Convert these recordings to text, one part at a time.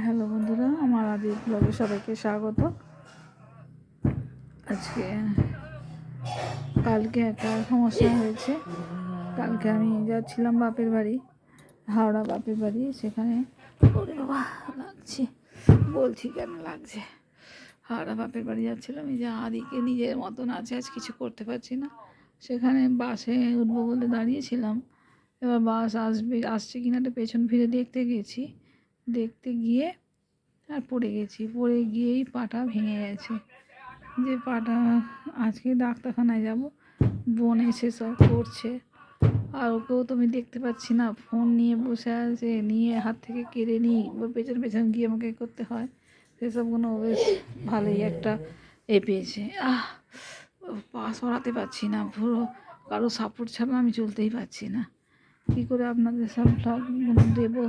Hello বন্ধুরা, আমার আদি ব্লগে সবাইকে স্বাগত। আজকে কালকে একটা সমস্যা হয়েছে। কালকে আমি যাচ্ছিলাম বাপের বাড়ি, হাওড়া বাপের বাড়ি। সেখানে ওরে বাবা লাগছে, বলছি কেন লাগছে। হাওড়া বাপের বাড়ি যাচ্ছিলাম, এই যে আদিকে নিজের মতন আছে, আজ কিছু করতে পারছি না। সেখানে বাসে উঠবো বলে দাঁড়িয়েছিলাম। এবার বাস আসছে কিনা পেছন ফিরে দেখতে গেছি, দেখতে গিয়ে আর পড়ে গেছি। পড়ে গিয়েই পাটা ভেঙে গেছে। যে পাটা আজকে ডাক্তারখানায় যাব, বোন এসে সব করছে। আর ওকেও তো আমি দেখতে পাচ্ছি না, ফোন নিয়ে বসে আছে, নিয়ে হাত থেকে কেড়ে নিই বা পেছন পেছন গিয়ে আমাকে করতে হয়। সেসবগুলো বেশ ভালোই একটা পেয়েছে। পা সরাতে পারছি না, পুরো কারো সাপোর্ট ছাড়া আমি চলতেই পারছি না। কী করে আপনাদের সব ব্লগগুলো দেবো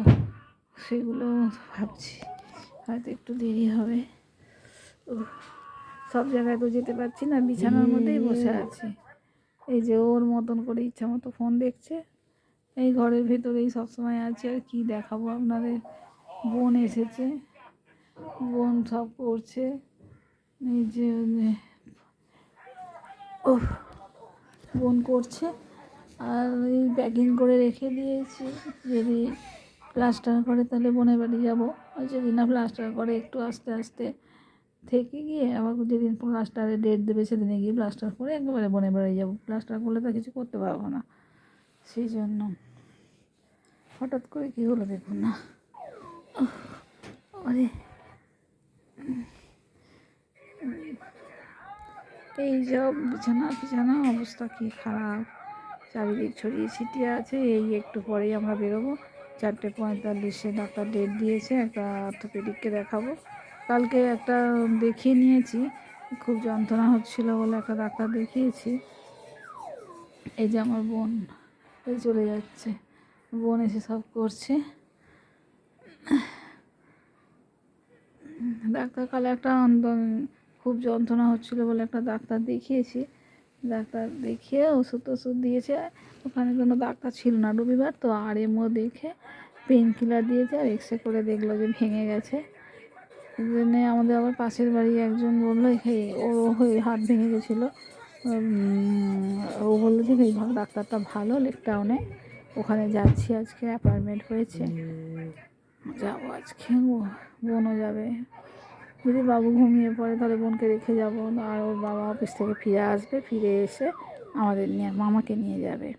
সেগুলো ভাবছি, হয়তো একটু দেরি হবে। সব জায়গায় তো যেতে পারছি না, বিছানার মধ্যেই বসে আছি। এই যে ওর মতন করে ইচ্ছা মতো ফোন দেখছে, এই ঘরের ভেতরেই সবসময় আছে। আর কি দেখাবো আপনাদের, বোন এসেছে, বোন সব করছে। এই যে ও বোন করছে, আর এই প্যাকিং করে রেখে দিয়েছি। যদি প্লাস্টার করে তাহলে বোনের বাড়ি যাবো, আর যদি না প্লাস্টার করে একটু আস্তে আস্তে থেকে গিয়ে আবার যেদিন প্লাস্টারের ডেট দেবে সেদিনে গিয়ে প্লাস্টার করে একেবারে বোনের বাড়ি যাবো। প্লাস্টার করলে তো কিছু করতে পারবো না, সেই জন্য। হঠাৎ করে কী হলো দেখুন না, আরে এই সব বিছানা অবস্থা কি খারাপ, চারিদিক ছড়িয়ে ছিটিয়ে আছে। এই একটু পরেই আমরা বেরোবো, 4:45 ডাক্তার ডেট দিয়েছে, একটা অর্থোপেডিককে দেখাবো। কালকে একটা দেখিয়ে নিয়েছি, খুব যন্ত্রণা হচ্ছিলো বলে একটা ডাক্তার দেখিয়েছি। এই যে আমার বোন এই চলে যাচ্ছে, বোন এসে সব করছে। ডাক্তার কালে একটা খুব যন্ত্রণা হচ্ছিলো বলে একটা ডাক্তার দেখিয়েছি। ডাক্তার দেখিয়ে ওষুধ দিয়েছে। ওখানে কোনো ডাক্তার ছিল না, রবিবার তো। RMO দেখে পেন কিলার দিয়েছে, আর এক্সরে করে দেখলো যে ভেঙে গেছে। এই জন্যে আমাদের আবার পাশের বাড়ি একজন বললো, ওর হাত ভেঙে গেছিলো। ও বললো যে এই ডাক্তারটা ভালো, লেক টাউনে, ওখানে যাচ্ছি আজকে, অ্যাপয়েন্টমেন্ট হয়েছে, যাবো আজকে। বোনও যাবে। যদি বাবু ঘুমিয়ে পড়ে তাহলে বোনকে রেখে যাব, আর ওর বাবা অফিস থেকে ফিরে আসবে, ফিরে এসে মামাকে নিয়ে যাবে।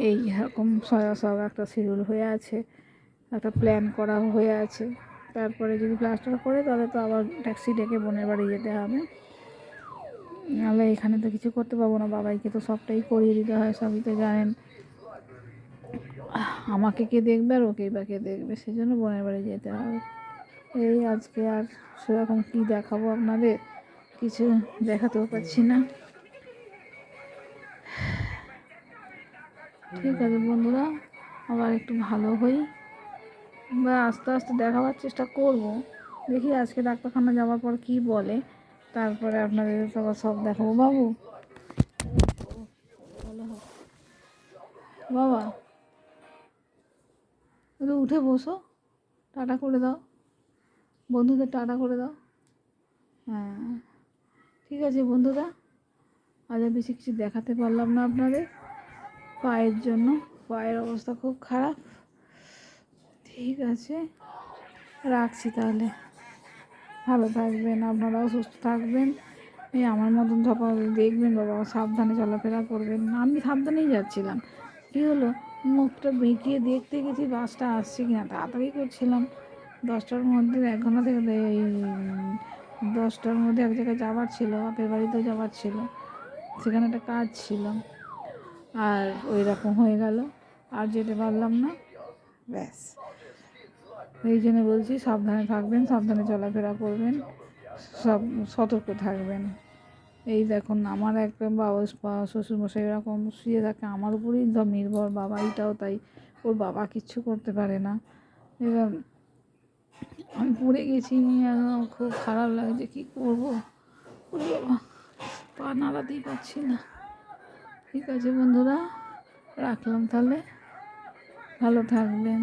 এই রকম সব একটা শিডিউল হয়ে আছে, একটা প্ল্যান করা হয়ে আছে। তারপরে যদি প্লাস্টার করে তাহলে তো আবার ট্যাক্সি ডেকে বোনের বাড়ি যেতে হবে। নাহলে এখানে তো কিছু করতে পারবো না, বাবাইকে তো সবটাই করিয়ে দিতে হয়, সবই তো জানেন। আমাকে কে দেখবে আর ওকেই বা কে দেখবে, সেই জন্য বোনের বাড়ি যেতে হবে। এই আজকে আর সেরকম কী দেখাবো আপনাদের, কিছু দেখাতেও পাচ্ছি না। ঠিক আছে বন্ধুরা, আবার একটু ভালো হই বা আস্তে আস্তে দেখাবার চেষ্টা করব। দেখি আজকে ডাক্তারখানা যাওয়ার পর কি বলে, তারপরে আপনাদের সব দেখাবো। বাবু ভালো হোক, বাবা একটু উঠে বসো, টাটা করে দাও, বন্ধুদের টাটা করে দাও। হ্যাঁ ঠিক আছে বন্ধুরা, আজ আর বেশি কিছু দেখাতে পারলাম না আপনাদের, পায়ের জন্য। পায়ের অবস্থা খুব খারাপ। ঠিক আছে, রাখছি তাহলে। ভালো থাকবেন, আপনারাও সুস্থ থাকবেন। এই আমার মতন সবাই দেখবেন বাবা, সাবধানে চলাফেরা করবেন। আমি সাবধানেই যাচ্ছিলাম, কী হলো, মুখটা বেঁকিয়ে দেখতে গেছি বাসটা আসছে কিনা, তাড়াতাড়ি করছিলাম। 10টার মধ্যে, 1 ঘন্টা থেকে এই 10টার মধ্যে এক জায়গায় যাওয়ার ছিল, বাপের বাড়িতেও যাওয়ার ছিল, সেখানে একটা কাজ ছিল, আর ওই রকম হয়ে গেল, আর যেতে পারলাম না। ব্যাস, এই জন্য বলছি সাবধানে থাকবেন, সাবধানে চলাফেরা করবেন, সব সতর্ক থাকবেন। এই দেখুন আমার একটা বাবা শ্বশুরমশাই এরকম শুয়ে থাকে, আমার উপরেই সব নির্ভর, বাবাইটাও তাই। ওর বাবা কিচ্ছু করতে পারে না। এবার আমি পড়ে গেছি, খুব খারাপ লাগছে, কী করবো, ওর বাবা পা নাড়াতেই পারছি না। ঠিক আছে বন্ধুরা, রাখলাম তাহলে, ভালো থাকবেন।